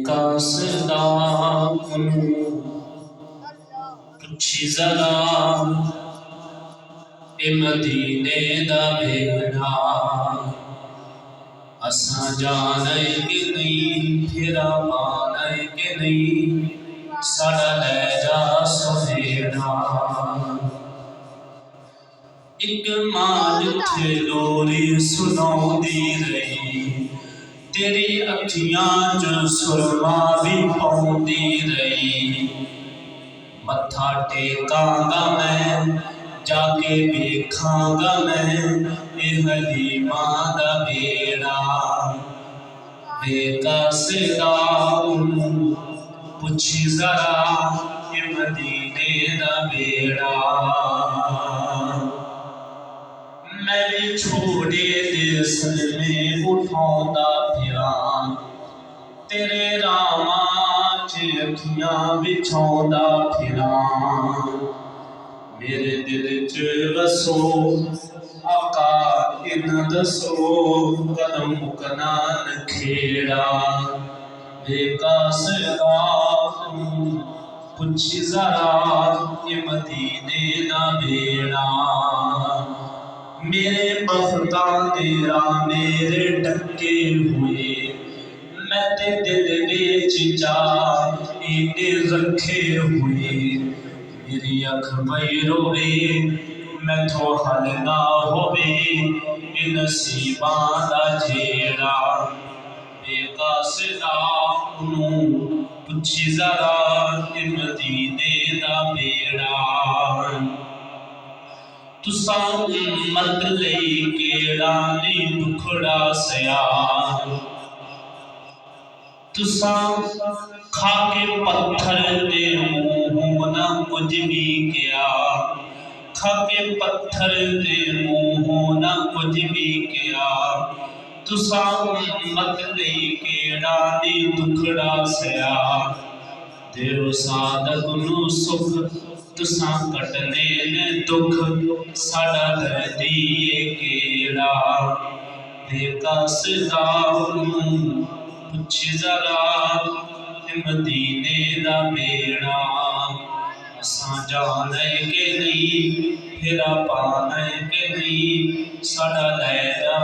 बेकासदा पुछी जरा ए मदीने दा बेड़ा असा जाने कि नहीं फिरा माने कि नहीं साड़ा ले जा सवेरा एक मां जिथे लोरी सुनाउंदी रही तेरी अखियां च सुरमा भी पाउंदी रही मत्था टेकांगा मैं जाके वेखांगा मैं ए हलीमा दा बेड़ा बेकासदा पुछी जरा ए मदीने दा बेड़ा मैं भी छोड़े देश में उठाउंदा फिरा तेरे रामा च अखियां बिछाउंदा फिरा मेरे दिल च वसो आका इन दसो कदम मुकना नखेड़ा बेकासदा पुछी जरा ये मदीने दा बेड़ा मेरे बख्ता तेरा मेरे टक्के हुए मैं ते दिल विच जा इने रखे हुए मेरी अख पई रोवे मैं तो हल ना होवे ए नसीबां दा जेड़ा बेकासदा पुछी जरा ए मदीने दा बेड़ा तुसा उम्मत लई केड़ा नी दुखड़ा सया तुसा खाके पत्थर दे मुंहों ना कुछ भी किया खाके पत्थर दे मुंहों ना कुछ भी किया तुसा उम्मत लई केड़ा नी दुखड़ा सया देव साधक नू सुख तुसा कटने ने दुख साड़ा दर्दी केड़ा बेकासदा पुछी जरा मदीने दा बेड़ा असा जाने के नहीं फिरा पाने के नहीं साड़ा ले जा